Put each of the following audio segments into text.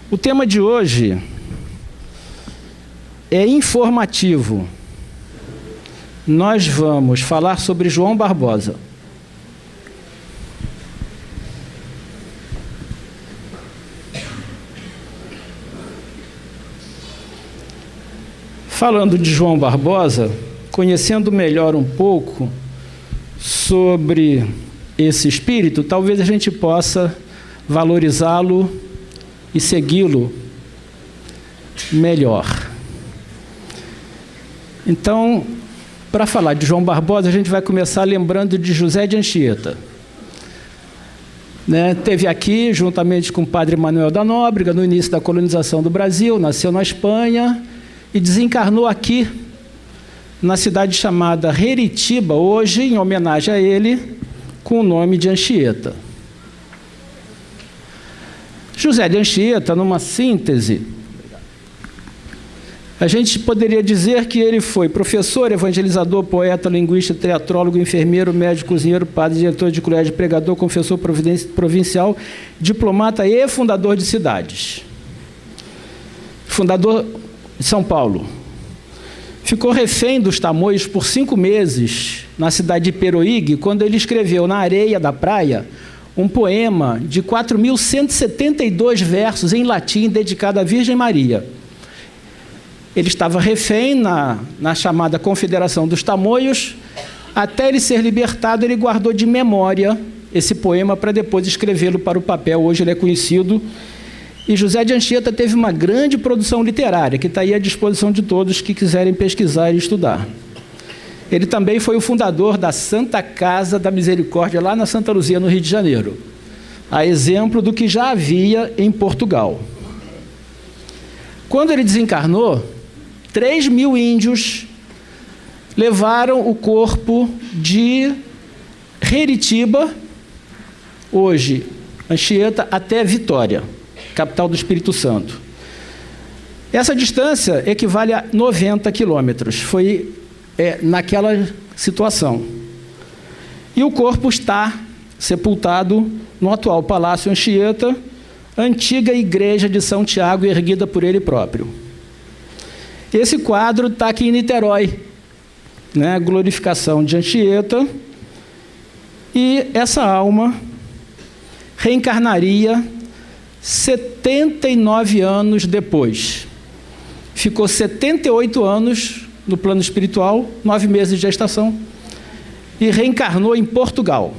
O tema de hoje é informativo. Nós vamos falar sobre João Barbosa. Falando de João Barbosa, conhecendo melhor um pouco sobre esse espírito, talvez a gente possa valorizá-lo e segui-lo melhor. Então, para falar de João Barbosa, a gente vai começar lembrando de José de Anchieta. Teve aqui, juntamente com o padre Manuel da Nóbrega, no início da colonização do Brasil, nasceu na Espanha e desencarnou aqui, na cidade chamada Heritiba, hoje, em homenagem a ele, com o nome de Anchieta. José de Anchieta, numa síntese, a gente poderia dizer que ele foi professor, evangelizador, poeta, linguista, teatrólogo, enfermeiro, médico, cozinheiro, padre, diretor de colégio, pregador, confessor provincial, diplomata e fundador de cidades. Fundador de São Paulo. Ficou refém dos Tamoios por 5 meses na cidade de Peroígue, quando ele escreveu na areia da praia um poema de 4.172 versos em latim dedicado à Virgem Maria. Ele estava refém na chamada Confederação dos Tamoios. Até ele ser libertado, ele guardou de memória esse poema para depois escrevê-lo para o papel. Hoje ele é conhecido. E José de Anchieta teve uma grande produção literária, que está aí à disposição de todos que quiserem pesquisar e estudar. Ele também foi o fundador da Santa Casa da Misericórdia, lá na Santa Luzia, no Rio de Janeiro, a exemplo do que já havia em Portugal. Quando ele desencarnou, 3.000 índios levaram o corpo de Heritiba, hoje Anchieta, até Vitória, capital do Espírito Santo. Essa distância equivale a 90 quilômetros. Foi naquela situação. E o corpo está sepultado no atual Palácio Anchieta, antiga igreja de São Tiago, erguida por ele próprio. Esse quadro está aqui em Niterói, a glorificação de Anchieta, e essa alma reencarnaria 79 anos depois. Ficou 78 anos no plano espiritual, 9 meses de gestação, e reencarnou em Portugal.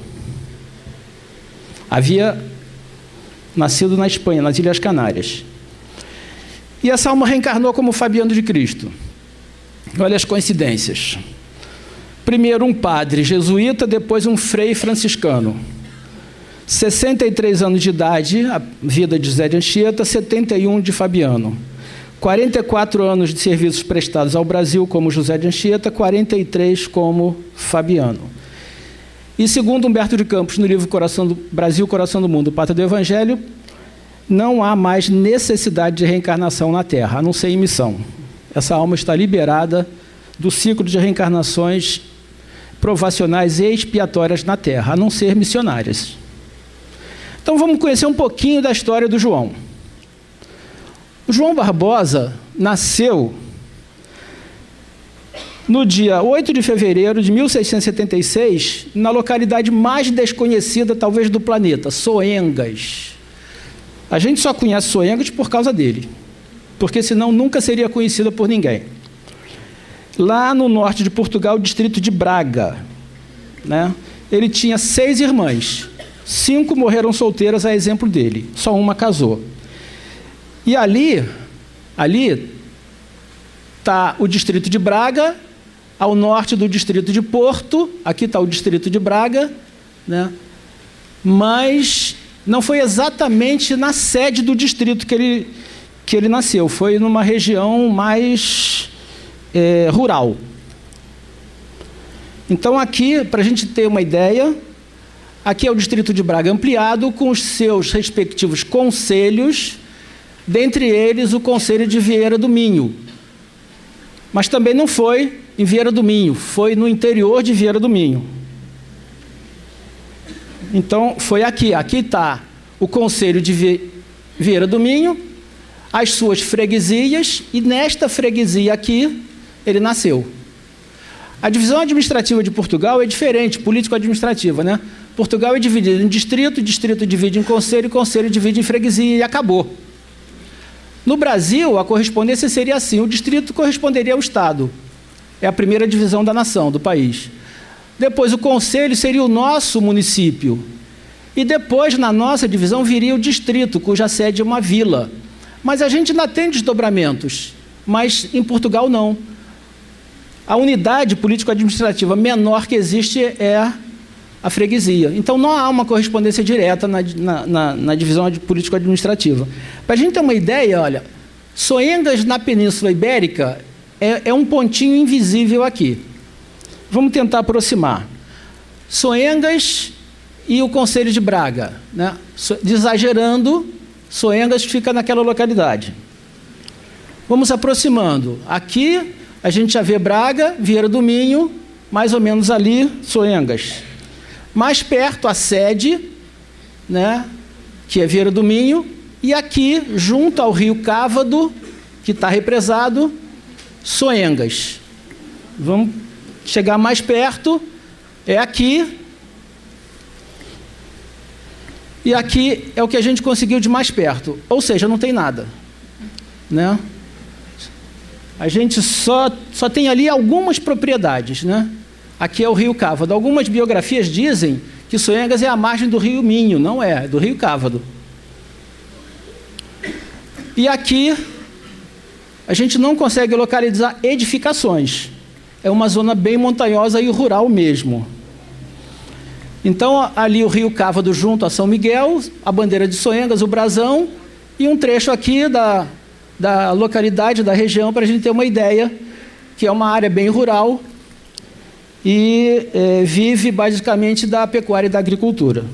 Havia nascido na Espanha, nas Ilhas Canárias. E essa alma reencarnou como Fabiano de Cristo. Olha as coincidências. Primeiro um padre jesuíta, depois um frei franciscano. 63 anos de idade, a vida de José de Anchieta, 71 de Fabiano. 44 anos de serviços prestados ao Brasil como José de Anchieta, 43 como Fabiano. E segundo Humberto de Campos, no livro Brasil, Coração do Mundo, Pátria do Evangelho, não há mais necessidade de reencarnação na Terra, a não ser em missão. Essa alma está liberada do ciclo de reencarnações provacionais e expiatórias na Terra, a não ser missionárias. Então vamos conhecer um pouquinho da história do João. O João Barbosa nasceu no dia 8 de fevereiro de 1676, na localidade mais desconhecida, talvez, do planeta, Soengas. A gente só conhece Soengas por causa dele, porque senão nunca seria conhecida por ninguém. Lá no norte de Portugal, o distrito de Braga, ele tinha 6 irmãs, 5 morreram solteiras, a exemplo dele, só uma casou. E ali está o distrito de Braga, ao norte do distrito de Porto, aqui está o distrito de Braga, mas não foi exatamente na sede do distrito que ele nasceu, foi numa região mais rural. Então aqui, para a gente ter uma ideia, aqui é o distrito de Braga ampliado, com os seus respectivos concelhos, dentre eles o Conselho de Vieira do Minho. Mas também não foi em Vieira do Minho, foi no interior de Vieira do Minho. Então, foi aqui. Aqui está o Conselho de Vieira do Minho, as suas freguesias, e nesta freguesia aqui, ele nasceu. A divisão administrativa de Portugal é diferente, político-administrativa, né? Portugal é dividido em distrito, distrito divide em conselho, conselho divide em freguesia e acabou. No Brasil, a correspondência seria assim, o distrito corresponderia ao Estado. É a primeira divisão da nação, do país. Depois, o conselho seria o nosso município. E depois, na nossa divisão, viria o distrito, cuja sede é uma vila. Mas a gente ainda tem desdobramentos, mas em Portugal não. A unidade político-administrativa menor que existe é a freguesia. Então, não há uma correspondência direta na divisão político-administrativa. Para a gente ter uma ideia, olha, Soengas, na Península Ibérica, é um pontinho invisível aqui. Vamos tentar aproximar. Soengas e o Conselho de Braga, né? Exagerando, Soengas fica naquela localidade. Vamos aproximando. Aqui, a gente já vê Braga, Vieira do Minho, mais ou menos ali, Soengas. Mais perto, a sede, né, que é Vieira do Minho, e aqui, junto ao rio Cávado, que está represado, Soengas. Vamos chegar mais perto, é aqui, e aqui é o que a gente conseguiu de mais perto, ou seja, não tem nada, né? A gente só tem ali algumas propriedades, né? Aqui é o rio Cávado. Algumas biografias dizem que Soengas é a margem do rio Minho. Não é, é do rio Cávado. E aqui a gente não consegue localizar edificações. É uma zona bem montanhosa e rural mesmo. Então, ali o rio Cávado junto a São Miguel, a bandeira de Soengas, o brasão, e um trecho aqui da localidade, da região, para a gente ter uma ideia, que é uma área bem rural e vive basicamente da pecuária e da agricultura.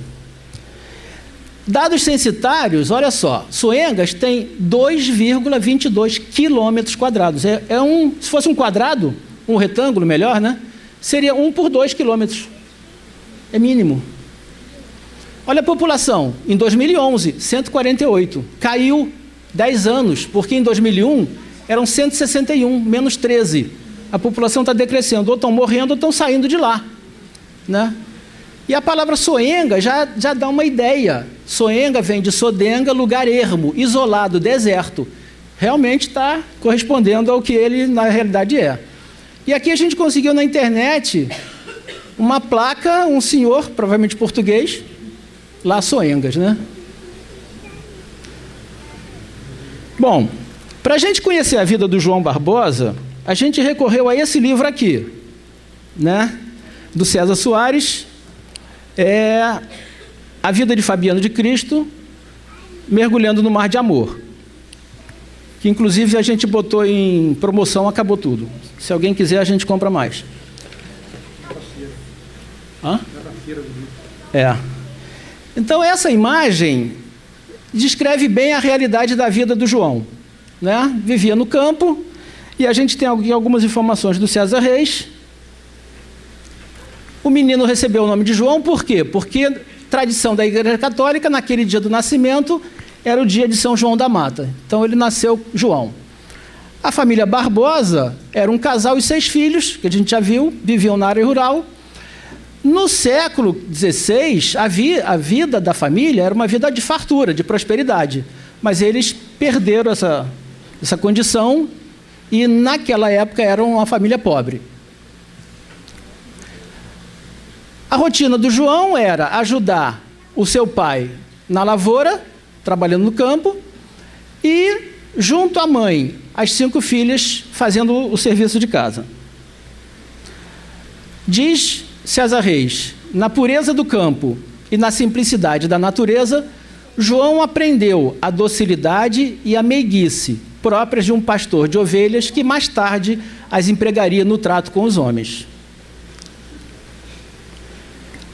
Dados censitários, olha só, Soengas tem 2,22 quilômetros quadrados. Se fosse um quadrado, um retângulo melhor, né? Seria 1 por 2 quilômetros. É mínimo. Olha a população, em 2011, 148. Caiu 10 anos, porque em 2001 eram 161, menos 13. A população está decrescendo, ou estão morrendo ou estão saindo de lá, né? E a palavra soenga já dá uma ideia. Soenga vem de sodenga, lugar ermo, isolado, deserto. Realmente está correspondendo ao que ele na realidade é. E aqui a gente conseguiu na internet uma placa, um senhor, provavelmente português, lá Soengas, né? Bom, para a gente conhecer a vida do João Barbosa, a gente recorreu a esse livro aqui, né? Do César Soares, A Vida de Fabiano de Cristo, Mergulhando no Mar de Amor, que inclusive a gente botou em promoção, acabou tudo. Se alguém quiser, a gente compra mais. Hã? Então, essa imagem descreve bem a realidade da vida do João, né? Vivia no campo, e a gente tem algumas informações do César Reis. O menino recebeu o nome de João, por quê? Porque tradição da Igreja Católica, naquele dia do nascimento, era o dia de São João da Mata. Então, ele nasceu João. A família Barbosa era um casal e 6 filhos, que a gente já viu, viviam na área rural. No século XVI, a vida da família era uma vida de fartura, de prosperidade. Mas eles perderam essa condição e, naquela época, eram uma família pobre. A rotina do João era ajudar o seu pai na lavoura, trabalhando no campo, e, junto à mãe, as 5 filhas fazendo o serviço de casa. Diz César Reis, na pureza do campo e na simplicidade da natureza, João aprendeu a docilidade e a meiguice próprias de um pastor de ovelhas que mais tarde as empregaria no trato com os homens.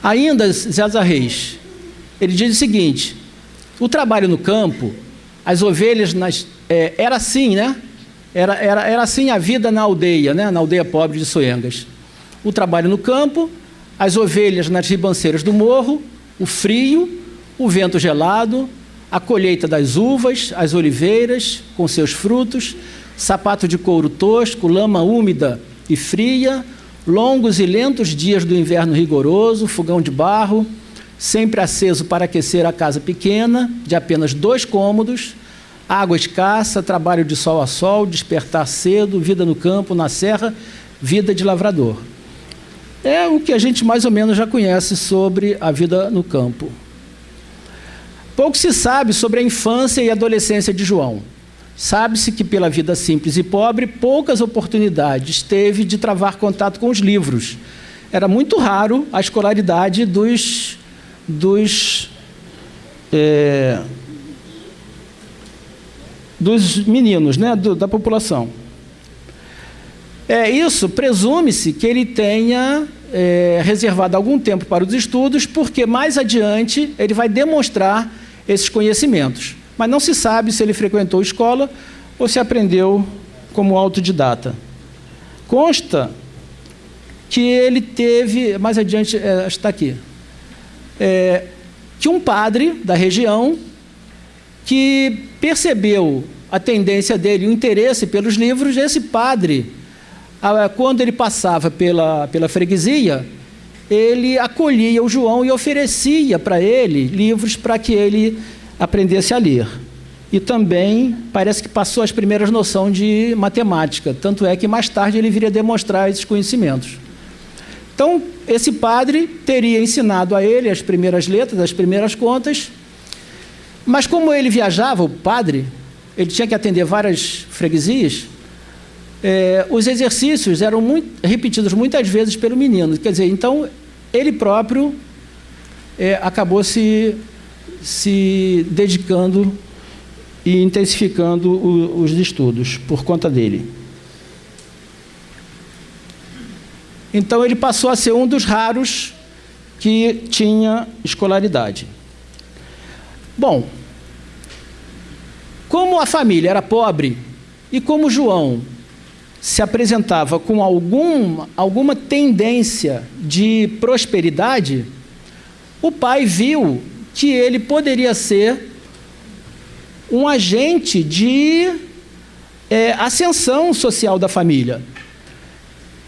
Ainda César Reis, ele diz o seguinte: o trabalho no campo, as ovelhas, era assim, né? Era assim a vida na aldeia, né? Na aldeia pobre de Soengas. O trabalho no campo, as ovelhas nas ribanceiras do morro, o frio, o vento gelado, a colheita das uvas, as oliveiras com seus frutos, sapato de couro tosco, lama úmida e fria, longos e lentos dias do inverno rigoroso, fogão de barro, sempre aceso para aquecer a casa pequena, de apenas 2 cômodos, água escassa, trabalho de sol a sol, despertar cedo, vida no campo, na serra, vida de lavrador. É o que a gente mais ou menos já conhece sobre a vida no campo. Pouco se sabe sobre a infância e adolescência de João. Sabe-se que, pela vida simples e pobre, poucas oportunidades teve de travar contato com os livros. Era muito raro a escolaridade dos meninos, né, da população. Isso presume-se que ele tenha reservado algum tempo para os estudos, porque mais adiante ele vai demonstrar esses conhecimentos. Mas não se sabe se ele frequentou escola ou se aprendeu como autodidata. Consta que ele teve, mais adiante, está aqui, que um padre da região que percebeu a tendência dele, o interesse pelos livros, esse padre, quando ele passava pela freguesia, ele acolhia o João e oferecia para ele livros para que ele aprendesse a ler. E também parece que passou as primeiras noções de matemática, tanto é que mais tarde ele viria demonstrar esses conhecimentos. Então, esse padre teria ensinado a ele as primeiras letras, as primeiras contas, mas como ele viajava, o padre, ele tinha que atender várias freguesias, os exercícios eram repetidos muitas vezes pelo menino. Quer dizer, então, ele próprio acabou se dedicando e intensificando os estudos por conta dele. Então, ele passou a ser um dos raros que tinha escolaridade. Bom, como a família era pobre e como João se apresentava com alguma tendência de prosperidade, o pai viu que ele poderia ser um agente de ascensão social da família.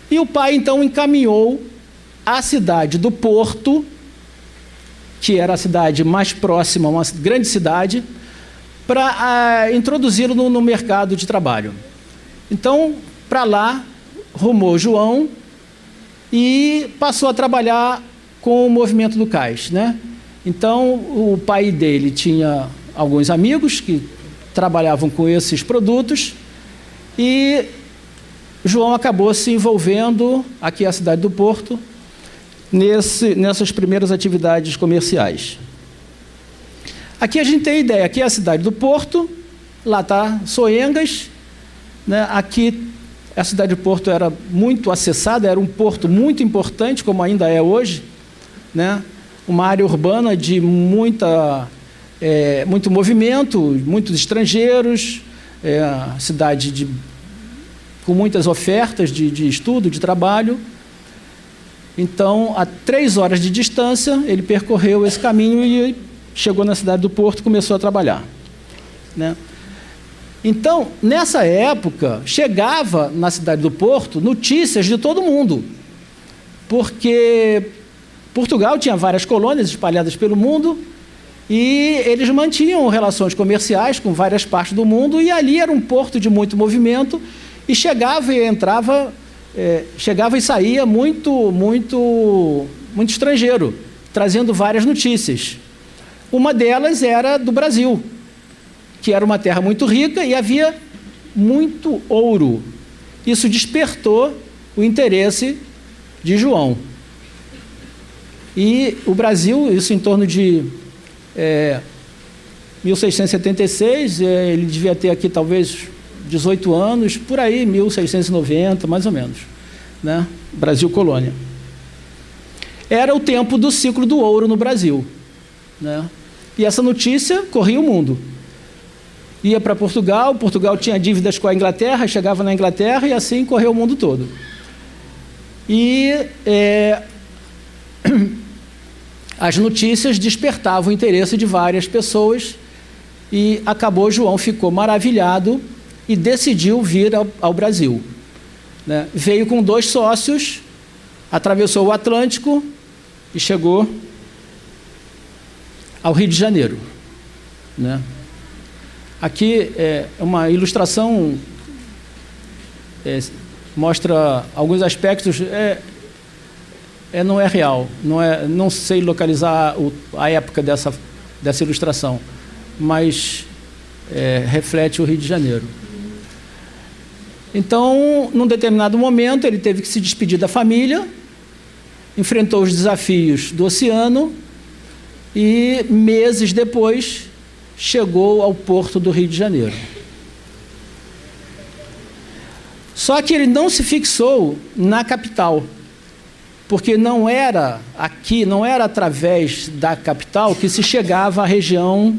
E o pai, então, encaminhou à cidade do Porto, que era a cidade mais próxima, uma grande cidade, para introduzi-lo no mercado de trabalho. Então, para lá, rumou João e passou a trabalhar com o movimento do cais, né? Então, o pai dele tinha alguns amigos que trabalhavam com esses produtos e João acabou se envolvendo, aqui a cidade do Porto, nessas primeiras atividades comerciais. Aqui a gente tem a ideia, aqui é a cidade do Porto, lá está Soengas, né? Aqui a cidade do Porto era muito acessada, era um porto muito importante, como ainda é hoje, né? Uma área urbana de muito movimento, muitos estrangeiros, cidade com muitas ofertas de estudo, de trabalho. Então, a 3 horas de distância, ele percorreu esse caminho e chegou na cidade do Porto e começou a trabalhar, né? Então, nessa época, chegava na cidade do Porto notícias de todo mundo, porque Portugal tinha várias colônias espalhadas pelo mundo e eles mantinham relações comerciais com várias partes do mundo, e ali era um porto de muito movimento, e chegava e saía muito estrangeiro, trazendo várias notícias. Uma delas era do Brasil, que era uma terra muito rica e havia muito ouro. Isso despertou o interesse de João. E o Brasil, isso em torno de 1676, ele devia ter aqui talvez 18 anos, por aí, 1690, mais ou menos, né? Brasil colônia. Era o tempo do ciclo do ouro no Brasil, né? E essa notícia corria o mundo. Ia para Portugal, Portugal tinha dívidas com a Inglaterra, chegava na Inglaterra e assim correu o mundo todo. E as notícias despertavam o interesse de várias pessoas e João ficou maravilhado e decidiu vir ao Brasil, né? Veio com 2 sócios, atravessou o Atlântico e chegou ao Rio de Janeiro, né? Aqui é uma ilustração, mostra alguns aspectos, não é real, não sei localizar a época dessa ilustração, mas reflete o Rio de Janeiro. Então, num determinado momento, ele teve que se despedir da família, enfrentou os desafios do oceano e, meses depois, chegou ao porto do Rio de Janeiro. Só que ele não se fixou na capital, porque não era através da capital que se chegava à região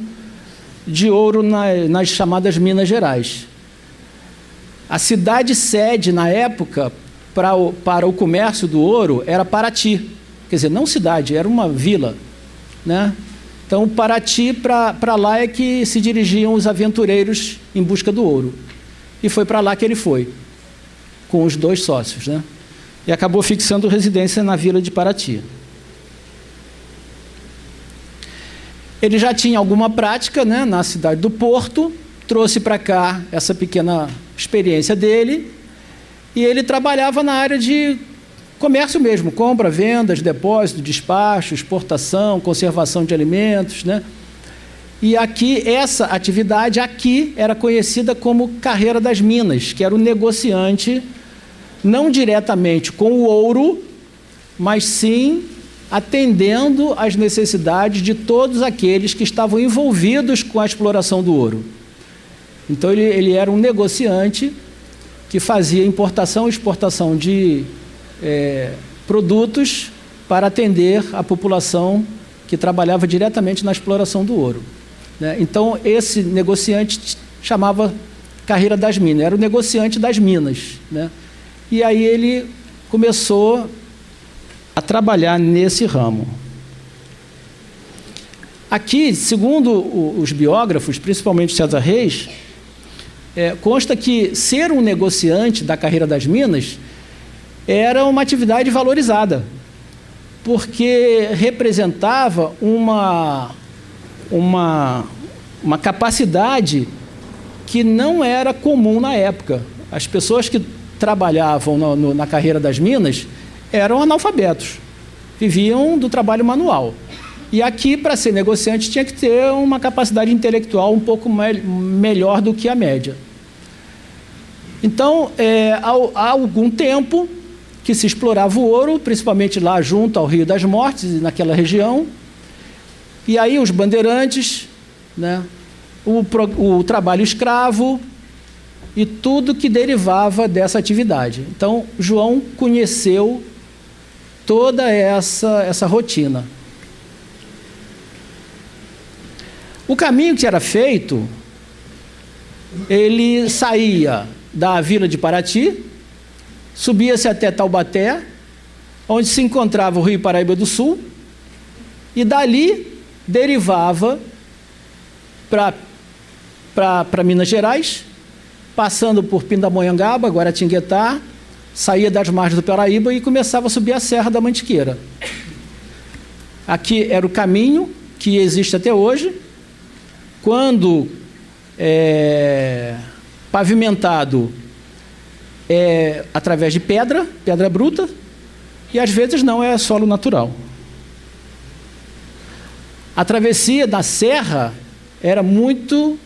de ouro nas chamadas Minas Gerais. A cidade sede, na época, para o comércio do ouro, era Paraty. Quer dizer, não cidade, era uma vila, né? Então, Paraty, para lá é que se dirigiam os aventureiros em busca do ouro. E foi para lá que ele foi, com os 2 sócios, né? E acabou fixando residência na vila de Paraty. Ele já tinha alguma prática, né, na cidade do Porto, trouxe para cá essa pequena experiência dele, e ele trabalhava na área de comércio mesmo, compra, vendas, depósito, despacho, exportação, conservação de alimentos, né? E aqui, essa atividade aqui era conhecida como carreira das minas, que era o negociante, não diretamente com o ouro, mas sim atendendo às necessidades de todos aqueles que estavam envolvidos com a exploração do ouro. Então, ele era um negociante que fazia importação e exportação de produtos para atender a população que trabalhava diretamente na exploração do ouro, né? Então, esse negociante chamava carreira das minas, era o negociante das minas, né? E aí ele começou a trabalhar nesse ramo. Aqui, segundo os biógrafos, principalmente César Reis, consta que ser um negociante da carreira das minas era uma atividade valorizada, porque representava uma capacidade que não era comum na época. As pessoas que trabalhavam na carreira das minas eram analfabetos, viviam do trabalho manual. E aqui, para ser negociante, tinha que ter uma capacidade intelectual um pouco melhor do que a média. Então, há algum tempo que se explorava o ouro, principalmente lá junto ao Rio das Mortes, naquela região, e aí os bandeirantes, né, o trabalho escravo e tudo que derivava dessa atividade. Então, João conheceu toda essa rotina. O caminho que era feito, ele saía da vila de Paraty, subia-se até Taubaté, onde se encontrava o Rio Paraíba do Sul, e dali derivava para Minas Gerais, passando por Pindamonhangaba, Guaratinguetá, saía das margens do Paraíba e começava a subir a Serra da Mantiqueira. Aqui era o caminho que existe até hoje. Quando pavimentado através de pedra bruta, e às vezes não, é solo natural. A travessia da serra era muito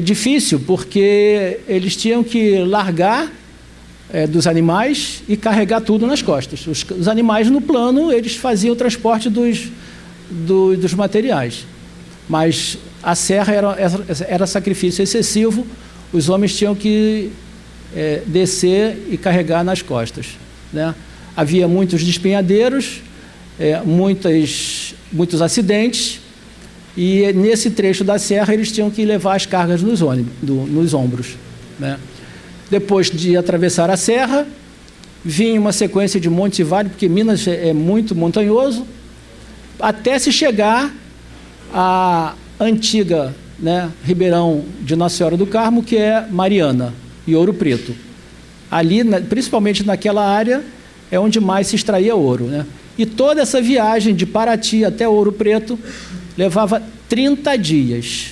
difícil, porque eles tinham que largar dos animais e carregar tudo nas costas. Os animais no plano, eles faziam o transporte dos materiais, mas a serra era sacrifício excessivo, os homens tinham que descer e carregar nas costas, né? Havia muitos despenhadeiros, muitos acidentes, e nesse trecho da serra eles tinham que levar as cargas nos ombros, né? Depois de atravessar a serra, vinha uma sequência de montes e vales, porque Minas é muito montanhoso, até se chegar à antiga né, Ribeirão de Nossa Senhora do Carmo, que é Mariana e Ouro Preto. Ali, principalmente naquela área, é onde mais se extraía ouro, né? E toda essa viagem de Paraty até Ouro Preto levava 30 dias,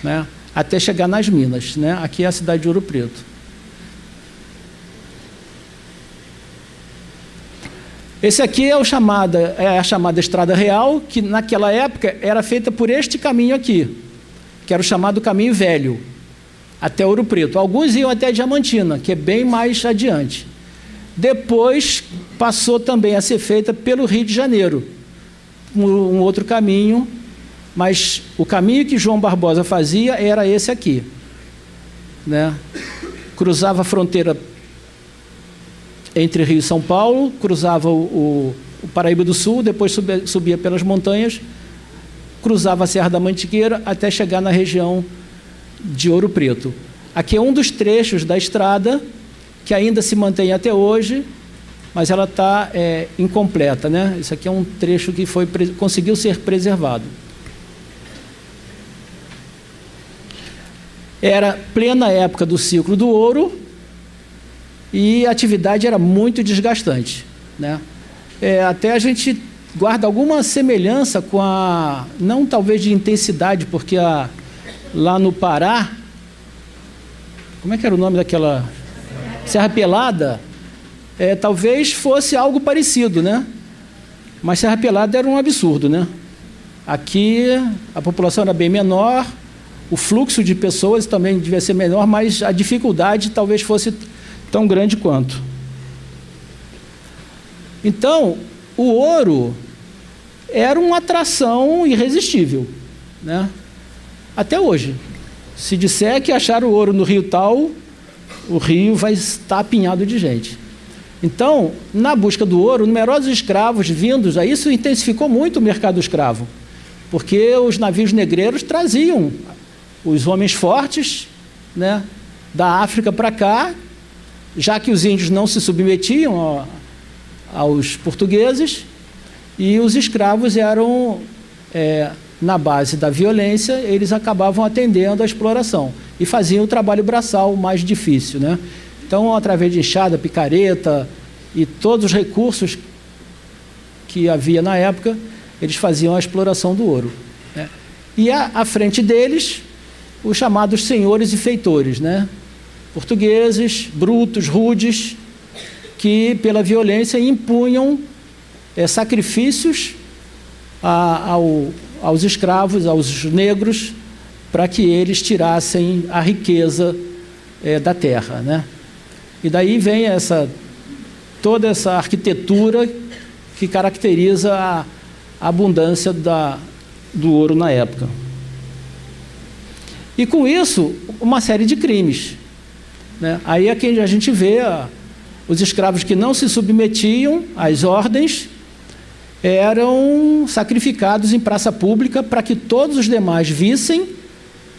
né, até chegar nas minas, né? Aqui é a cidade de Ouro Preto. Esse aqui é a chamada Estrada Real, que naquela época era feita por este caminho aqui, que era o chamado Caminho Velho, até Ouro Preto. Alguns iam até Diamantina, que é bem mais adiante. Depois passou também a ser feita pelo Rio de Janeiro, um outro caminho, mas o caminho que João Barbosa fazia era esse aqui, né? Cruzava a fronteira entre Rio e São Paulo, cruzava o Paraíba do Sul, depois subia pelas montanhas, cruzava a Serra da Mantiqueira até chegar na região de Ouro Preto. Aqui é um dos trechos da estrada que ainda se mantém até hoje, mas ela está incompleta, né? Isso aqui é um trecho que conseguiu ser preservado. Era plena época do ciclo do ouro e a atividade era muito desgastante, né? Até a gente guarda alguma semelhança com não talvez de intensidade, porque lá no Pará, como é que era o nome daquela? Serra Pelada, talvez fosse algo parecido, né? Mas Serra Pelada era um absurdo, né? Aqui a população era bem menor, o fluxo de pessoas também devia ser menor, mas a dificuldade talvez fosse tão grande quanto. Então, o ouro era uma atração irresistível, né? Até hoje. Se disser que acharam o ouro no rio tal, o rio vai estar apinhado de gente. Então, na busca do ouro, numerosos escravos vindos, isso intensificou muito o mercado escravo, porque os navios negreiros traziam os homens fortes, né, da África para cá, já que os índios não se submetiam aos portugueses, e os escravos eram, na base da violência, eles acabavam atendendo à exploração e faziam o trabalho braçal mais difícil, né? Então, através de enxada, picareta e todos os recursos que havia na época, eles faziam a exploração do ouro, né? E à frente deles, os chamados senhores e feitores, né? Portugueses, brutos, rudes, que pela violência impunham sacrifícios aos escravos, aos negros, para que eles tirassem a riqueza da terra, né? E daí vem toda essa arquitetura que caracteriza a abundância do ouro na época. E com isso, uma série de crimes, né? Aí é que a gente vê os escravos que não se submetiam às ordens eram sacrificados em praça pública para que todos os demais vissem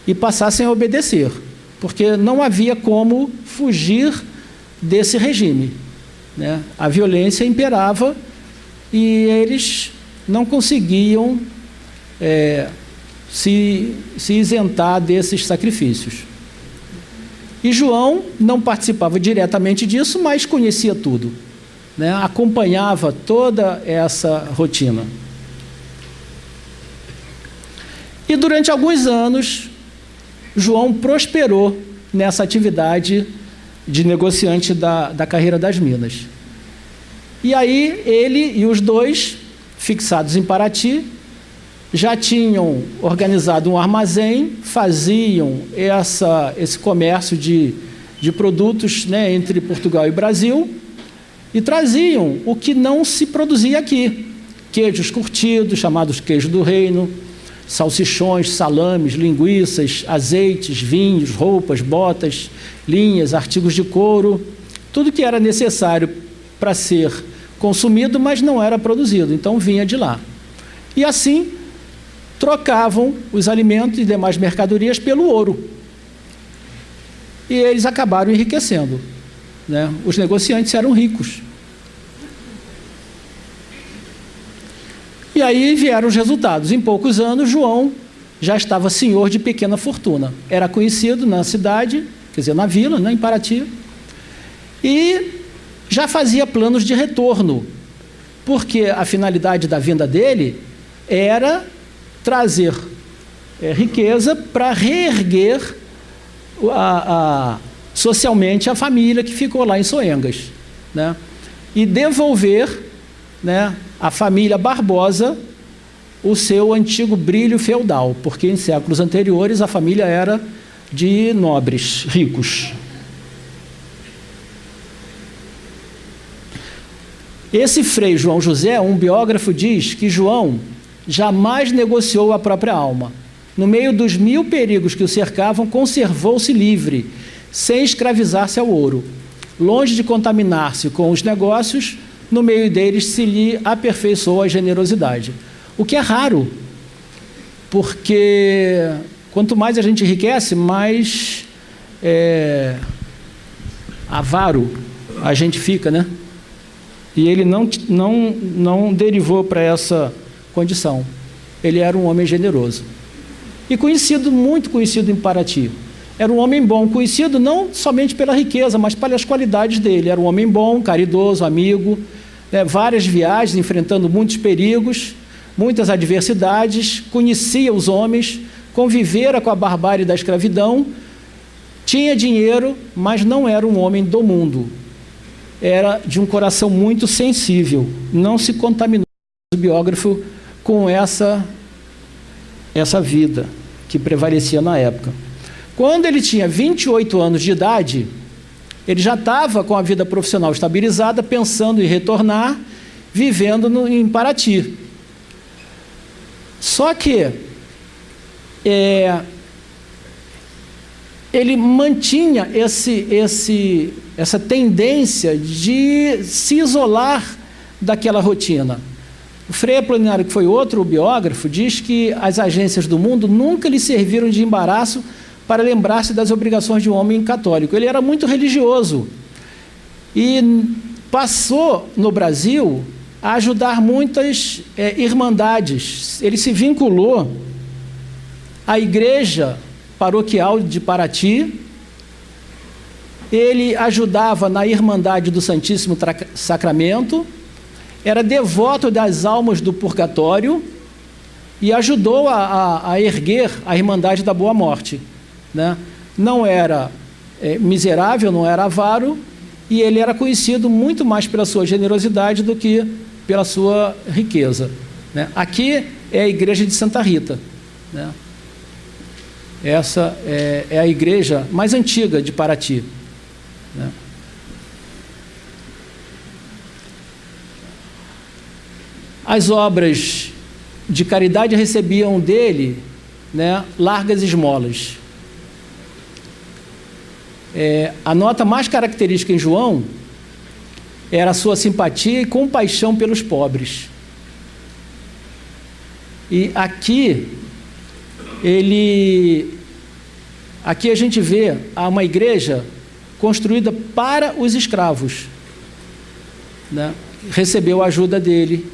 e passassem a obedecer, porque não havia como fugir desse regime, né? A violência imperava e eles não conseguiam se isentar desses sacrifícios. E João não participava diretamente disso, mas conhecia tudo, né? Acompanhava toda essa rotina. E durante alguns anos, João prosperou nessa atividade de negociante da carreira das minas. E aí ele e os dois, fixados em Paraty, já tinham organizado um armazém, faziam esse comércio de produtos, né, entre Portugal e Brasil, e traziam o que não se produzia aqui: queijos curtidos, chamados queijo do reino, salsichões, salames, linguiças, azeites, vinhos, roupas, botas, linhas, artigos de couro, tudo que era necessário para ser consumido, mas não era produzido, então vinha de lá. E assim trocavam os alimentos e demais mercadorias pelo ouro. E eles acabaram enriquecendo, né? Os negociantes eram ricos. E aí vieram os resultados. Em poucos anos, João já estava senhor de pequena fortuna. Era conhecido na cidade, quer dizer, na vila, né, em Paraty, e já fazia planos de retorno, porque a finalidade da vinda dele era trazer riqueza para reerguer socialmente a família que ficou lá em Soengas, né? E devolver, né, à família Barbosa o seu antigo brilho feudal, porque em séculos anteriores a família era de nobres, ricos. Esse frei João José, um biógrafo, diz que João jamais negociou a própria alma. No meio dos 1000 perigos que o cercavam, conservou-se livre, sem escravizar-se ao ouro. Longe de contaminar-se com os negócios, no meio deles se lhe aperfeiçoou a generosidade. O que é raro, porque quanto mais a gente enriquece, mais avaro a gente fica, né? E ele não derivou para essa condição. Ele era um homem generoso. E conhecido, muito conhecido em Paraty. Era um homem bom, conhecido não somente pela riqueza, mas pelas qualidades dele. Era um homem bom, caridoso, amigo, né? Várias viagens, enfrentando muitos perigos, muitas adversidades, conhecia os homens, convivera com a barbárie da escravidão, tinha dinheiro, mas não era um homem do mundo. Era de um coração muito sensível, não se contaminou, o biógrafo, com essa vida que prevalecia na época. Quando ele tinha 28 anos de idade, ele já estava com a vida profissional estabilizada, pensando em retornar, vivendo em Paraty. Só que ele mantinha essa tendência de se isolar daquela rotina. O Frei Apolinário, que foi outro biógrafo, diz que as agências do mundo nunca lhe serviram de embaraço para lembrar-se das obrigações de um homem católico. Ele era muito religioso e passou no Brasil a ajudar muitas irmandades. Ele se vinculou à igreja paroquial de Paraty, ele ajudava na Irmandade do Santíssimo Sacramento, era devoto das almas do purgatório e ajudou a erguer a Irmandade da Boa Morte, né? Não era miserável, não era avaro, e ele era conhecido muito mais pela sua generosidade do que pela sua riqueza, né? Aqui é a igreja de Santa Rita, né? Essa é a igreja mais antiga de Paraty, né? As obras de caridade recebiam dele, né, largas esmolas. A nota mais característica em João era a sua simpatia e compaixão pelos pobres. E aqui a gente vê uma igreja construída para os escravos, né? Recebeu a ajuda dele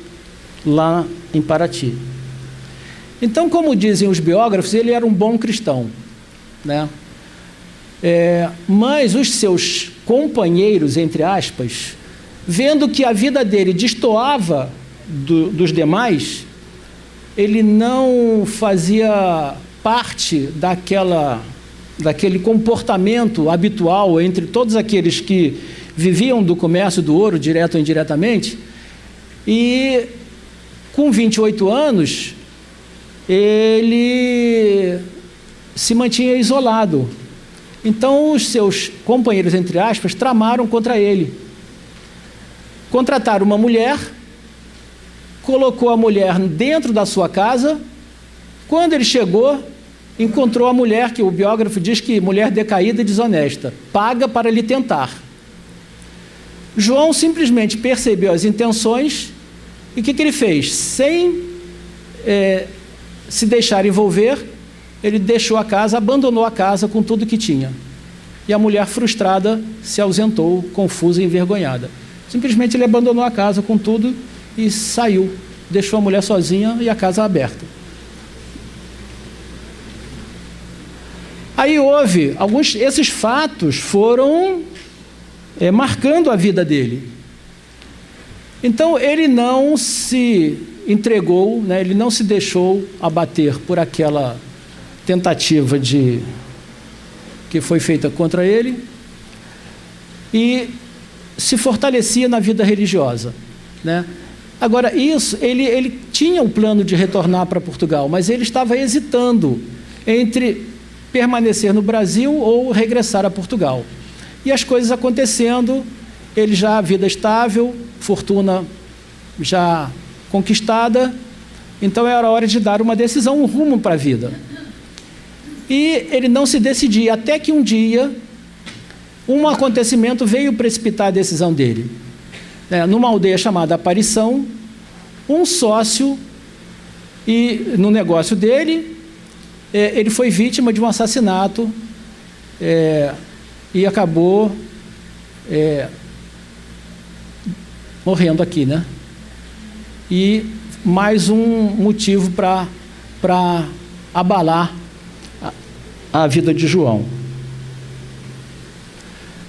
lá em Paraty. Então, como dizem os biógrafos, ele era um bom cristão, né? Mas os seus companheiros, entre aspas, vendo que a vida dele destoava dos demais, ele não fazia parte daquele comportamento habitual entre todos aqueles que viviam do comércio do ouro, direto ou indiretamente, e com 28 anos, ele se mantinha isolado. Então, os seus companheiros, entre aspas, tramaram contra ele. Contrataram uma mulher, colocou a mulher dentro da sua casa. Quando ele chegou, encontrou a mulher, que o biógrafo diz que mulher decaída e desonesta, paga para lhe tentar. João simplesmente percebeu as intenções e o que ele fez? Sem se deixar envolver, ele deixou a casa, abandonou a casa com tudo que tinha. E a mulher, frustrada, se ausentou, confusa e envergonhada. Simplesmente ele abandonou a casa com tudo e saiu. Deixou a mulher sozinha e a casa aberta. Aí esses fatos foram marcando a vida dele. Então ele não se entregou, né, ele não se deixou abater por aquela tentativa que foi feita contra ele, e se fortalecia na vida religiosa, né? Agora, ele tinha o plano de retornar para Portugal, mas ele estava hesitando entre permanecer no Brasil ou regressar a Portugal. E as coisas acontecendo, ele já vida estável, fortuna já conquistada, então era hora de dar uma decisão, um rumo para a vida. E ele não se decidia, até que um dia, um acontecimento veio precipitar a decisão dele. Numa aldeia chamada Aparição, um sócio, e no negócio dele, ele foi vítima de um assassinato e acabou morrendo aqui, né? E mais um motivo para abalar a vida de João.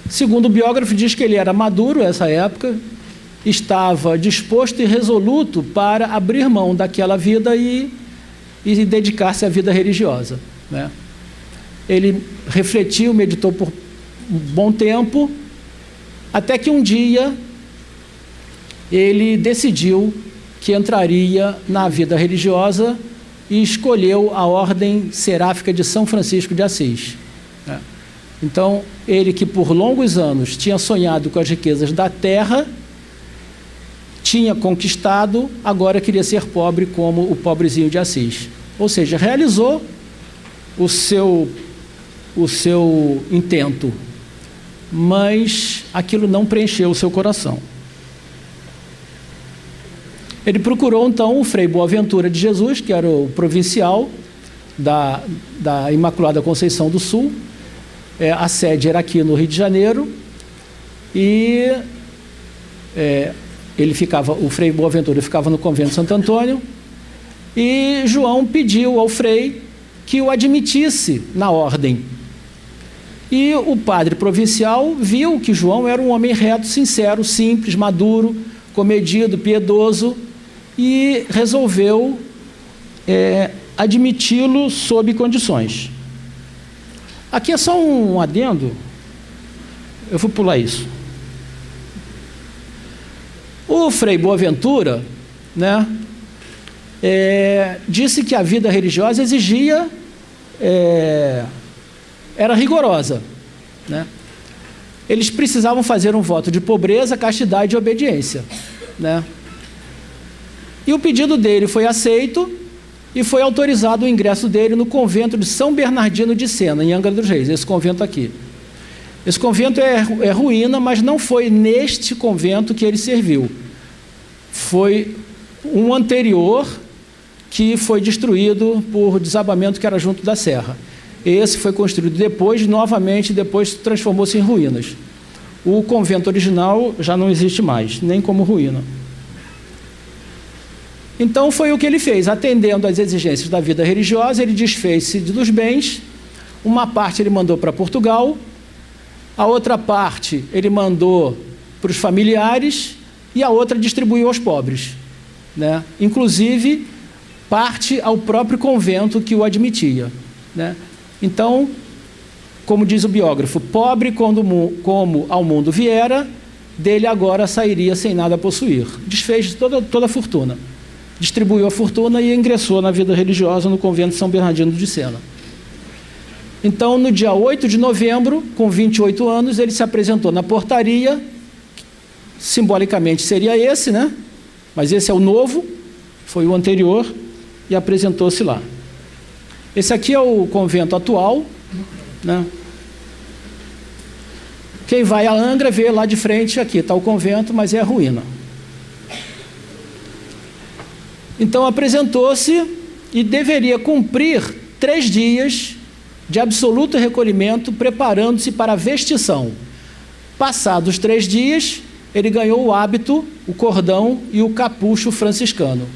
Segundo o biógrafo, diz que ele era maduro nessa época, estava disposto e resoluto para abrir mão daquela vida e dedicar-se à vida religiosa, né? Ele refletiu, meditou por um bom tempo, até que um dia ele decidiu que entraria na vida religiosa e escolheu a Ordem Seráfica de São Francisco de Assis, né? Então, ele que por longos anos tinha sonhado com as riquezas da terra, tinha conquistado, agora queria ser pobre como o pobrezinho de Assis. Ou seja, realizou o seu intento, mas aquilo não preencheu o seu coração. Ele procurou então o Frei Boaventura de Jesus, que era o provincial da Imaculada Conceição do Sul. A sede era aqui no Rio de Janeiro, e o Frei Boaventura ficava no convento de Santo Antônio, e João pediu ao Frei que o admitisse na ordem. E o padre provincial viu que João era um homem reto, sincero, simples, maduro, comedido, piedoso, e resolveu admiti-lo sob condições. Aqui é só um adendo, eu vou pular isso. O Frei Boaventura, né, disse que a vida religiosa exigia, era rigorosa, né? Eles precisavam fazer um voto de pobreza, castidade e obediência, né? E o pedido dele foi aceito e foi autorizado o ingresso dele no convento de São Bernardino de Sena, em Angra dos Reis, esse convento aqui. Esse convento é ruína, mas não foi neste convento que ele serviu. Foi um anterior que foi destruído por desabamento, que era junto da serra. Esse foi construído depois, novamente, depois transformou-se em ruínas. O convento original já não existe mais, nem como ruína. Então foi o que ele fez, atendendo às exigências da vida religiosa, ele desfez-se dos bens, uma parte ele mandou para Portugal, a outra parte ele mandou para os familiares e a outra distribuiu aos pobres, né? Inclusive parte ao próprio convento que o admitia, né? Então, como diz o biógrafo, pobre como ao mundo viera, dele agora sairia sem nada a possuir. Desfez toda a fortuna, distribuiu a fortuna e ingressou na vida religiosa no convento de São Bernardino de Sena. Então, no dia 8 de novembro, com 28 anos, ele se apresentou na portaria, simbolicamente seria esse, né? Mas esse é o novo, foi o anterior, e apresentou-se lá. Esse aqui é o convento atual, né? Quem vai a Angra vê lá de frente, aqui está o convento, mas é a ruína. Então apresentou-se e deveria cumprir 3 dias de absoluto recolhimento, preparando-se para a vestição. Passados 3 dias, ele ganhou o hábito, o cordão e o capucho franciscano.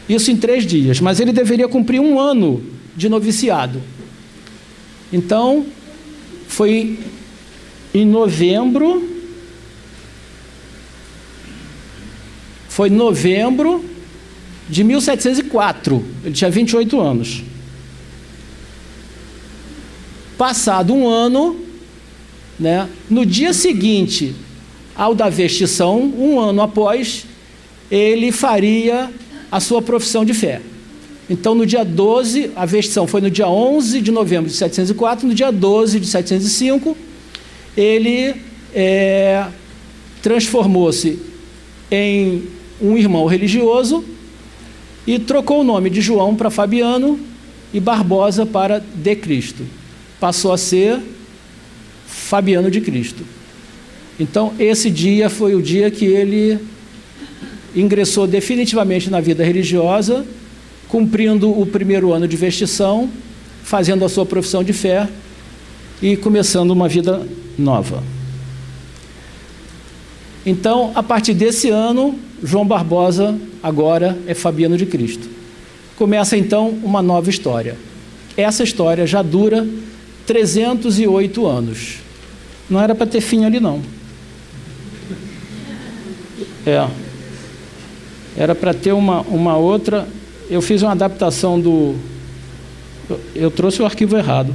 Isso em 3 dias, mas ele deveria cumprir 1 ano de noviciado. Então, foi em novembro de 1704, ele tinha 28 anos. Passado um ano, né, no dia seguinte ao da vestição, um ano após, ele faria a sua profissão de fé. Então, no dia 12, a vestição foi no dia 11 de novembro de 1704, no dia 12 de 705, ele transformou-se em um irmão religioso e trocou o nome de João para Fabiano e Barbosa para de Cristo. Passou a ser Fabiano de Cristo. Então, esse dia foi o dia que ele ingressou definitivamente na vida religiosa, cumprindo o primeiro ano de vestição, fazendo a sua profissão de fé e começando uma vida nova. Então, a partir desse ano, João Barbosa agora é Fabiano de Cristo. Começa então uma nova história. Essa história já dura 308 anos. Não era para ter fim ali, não. Era para ter uma outra. Eu fiz uma adaptação do... Eu trouxe o arquivo errado.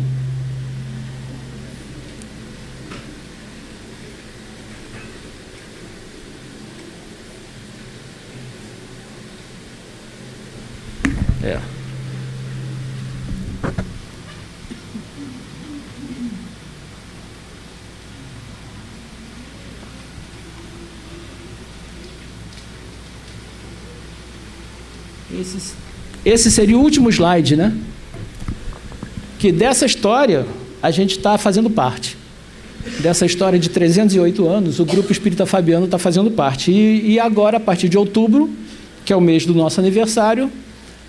Esse seria o último slide, né? Que dessa história a gente está fazendo parte. Dessa história de 308 anos, o Grupo Espírita Fabiano está fazendo parte. E agora, a partir de outubro, que é o mês do nosso aniversário,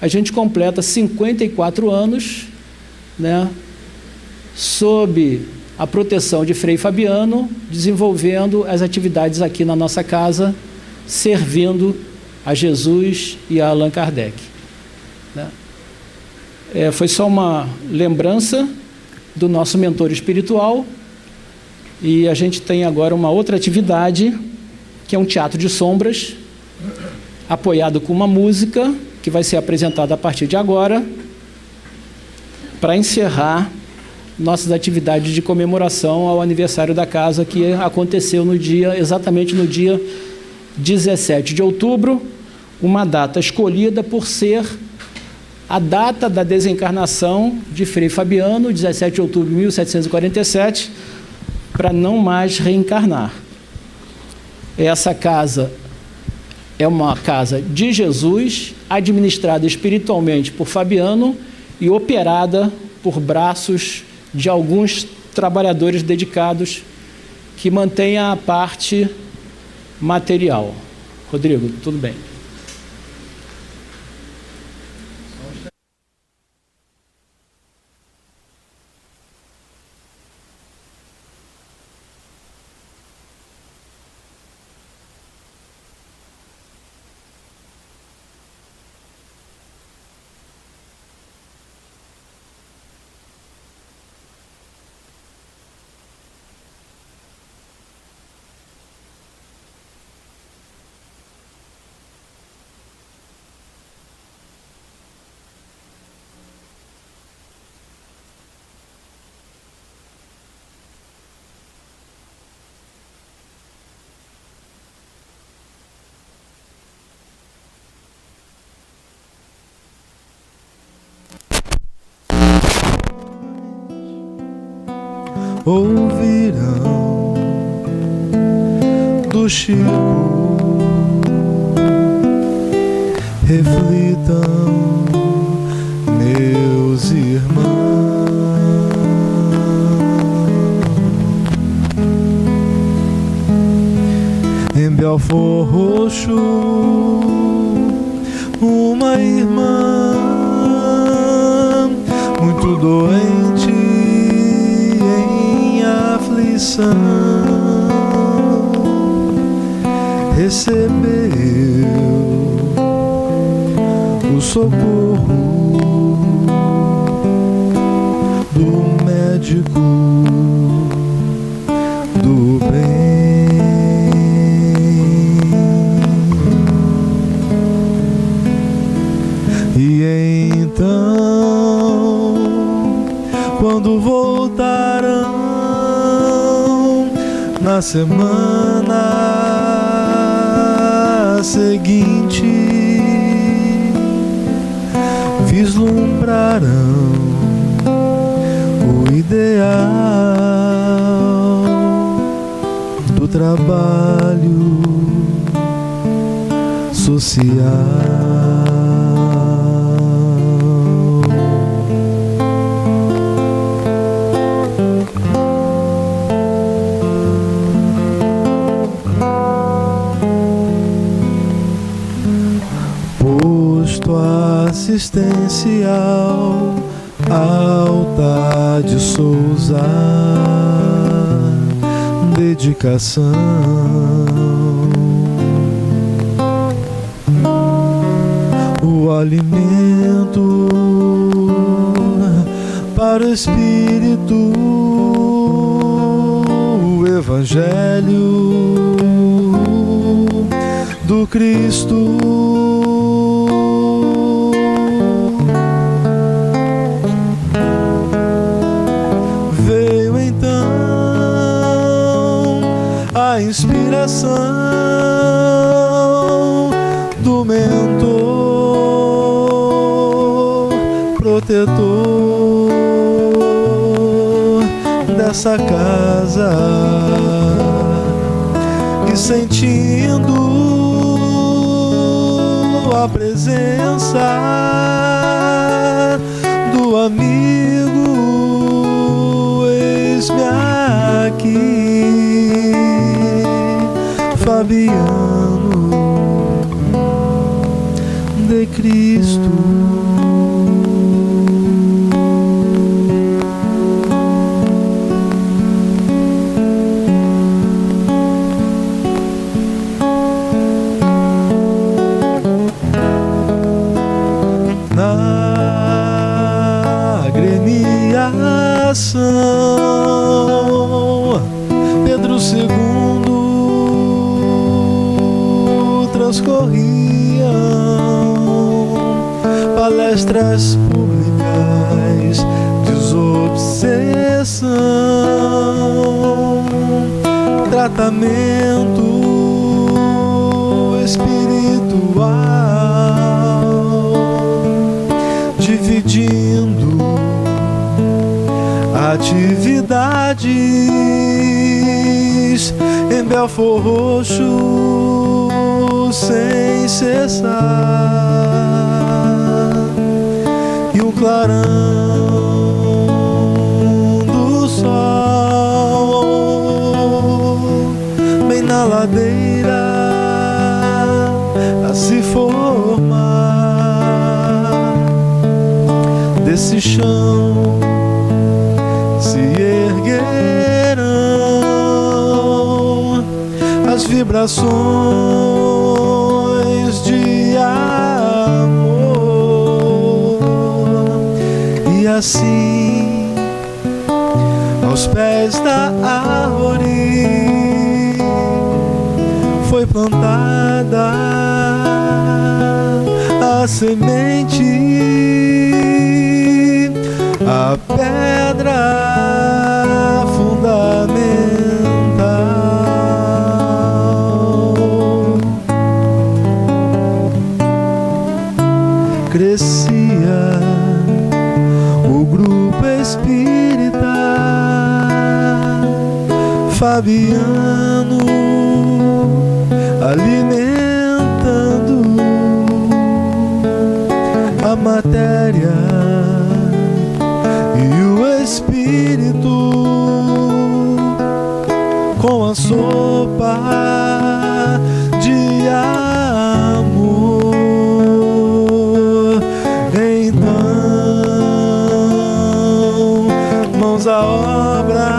a gente completa 54 anos, né, sob a proteção de Frei Fabiano, desenvolvendo as atividades aqui na nossa casa, servindo a Jesus e a Allan Kardec. Né? Foi só uma lembrança do nosso mentor espiritual, e a gente tem agora uma outra atividade, que é um teatro de sombras, apoiado com uma música, que vai ser apresentada a partir de agora, para encerrar nossas atividades de comemoração ao aniversário da casa, que aconteceu exatamente no dia 17 de outubro, uma data escolhida por ser a data da desencarnação de Frei Fabiano, 17 de outubro de 1747, para não mais reencarnar. Essa casa é uma casa de Jesus, administrada espiritualmente por Fabiano e operada por braços de alguns trabalhadores dedicados que mantêm a parte material. Rodrigo, tudo bem? Ouvirão do Chico, reflitam, meus irmãos, em Belfor Roxo, uma irmã muito doente, recebeu o socorro do médium quando voltarão na semana seguinte, vislumbrarão o ideal do trabalho social. Posto assistencial Alta de Souza, dedicação. O alimento para o espírito, o evangelho do Cristo. Veio então a inspiração do mentor, protetor dessa casa, e sentindo a presença do amigo, eis-me aqui, Fabiano de Cristo. Na agremiação Pedro II transcorriam palestras públicas, desobsessão, tratamento espiritual, dividindo atividades em Belfor Roxo sem cessar, e o clarão do sol bem na ladeira a se formar. Desse chão se erguerão as vibrações de amor, e assim aos pés da árvore foi plantada a semente, a pedra fundamental. Crescia o grupo espírita, Fabiano alimentando a matéria e o espírito com a sopa de amor. Então, mãos à obra.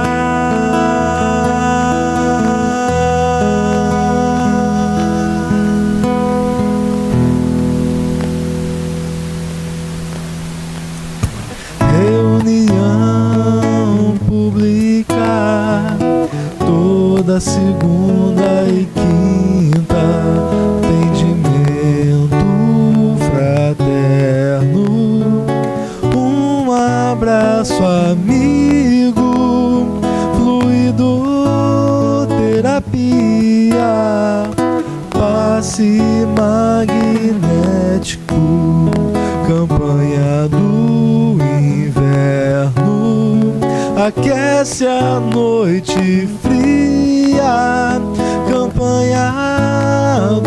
Toda segunda e quinta, atendimento fraterno, uma abraço amigo, fluido terapia, passe magnético, campanha do inverno, aquece a noite fria, campanha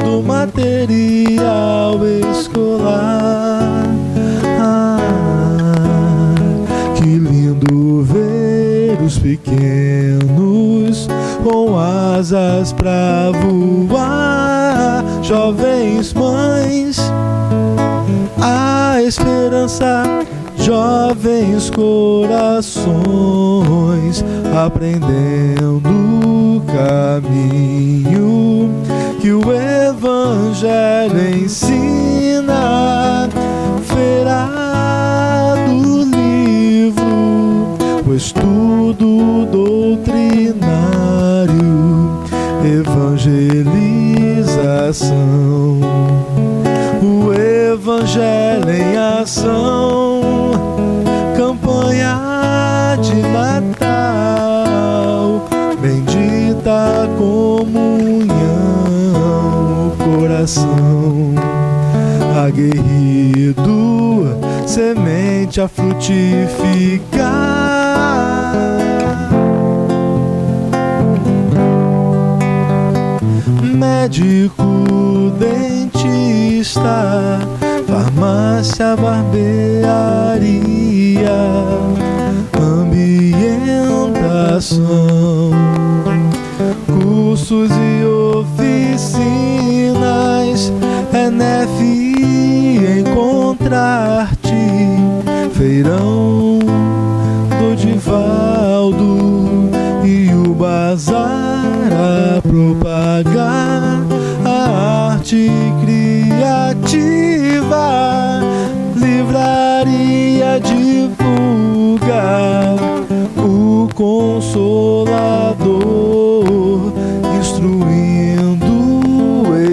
do material escolar. Que lindo ver os pequenos com asas pra voar, jovens mães, a esperança, jovens corações, aprendendo o caminho que o Evangelho ensina. Feira do livro, o estudo doutrinário, evangelização, o Evangelho em ação, campanha de Natal, bendita comunhão, coração aguerrido, semente a frutificar. Médico, dentista, farmácia, barbearia, ambientação, cursos e oficinas, ENEF encontrar-te, feirão do Divaldo e o bazar a propagar a arte criativa, livraria divulga o Consolador, instruindo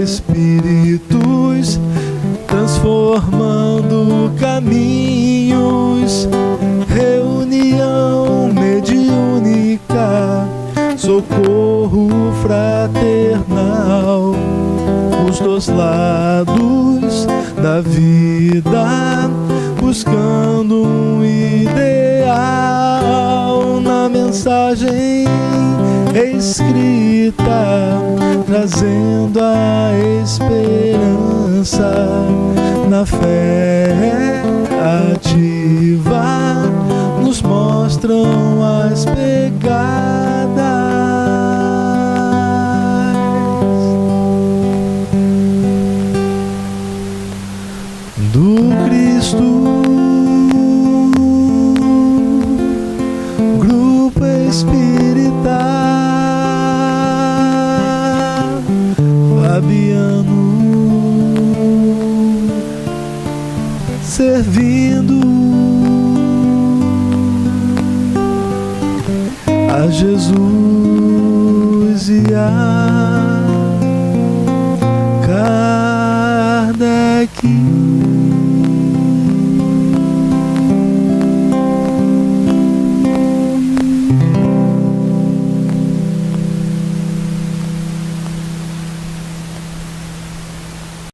espíritos, transformando caminhos, reunião mediúnica, socorro fraternal, os dois lados da vida, buscando um ideal na mensagem escrita, trazendo a esperança na fé ativa, nos mostram as pegadas do Cristo. Grupo Espírita Fabiano, servindo a Jesus e a Kardec.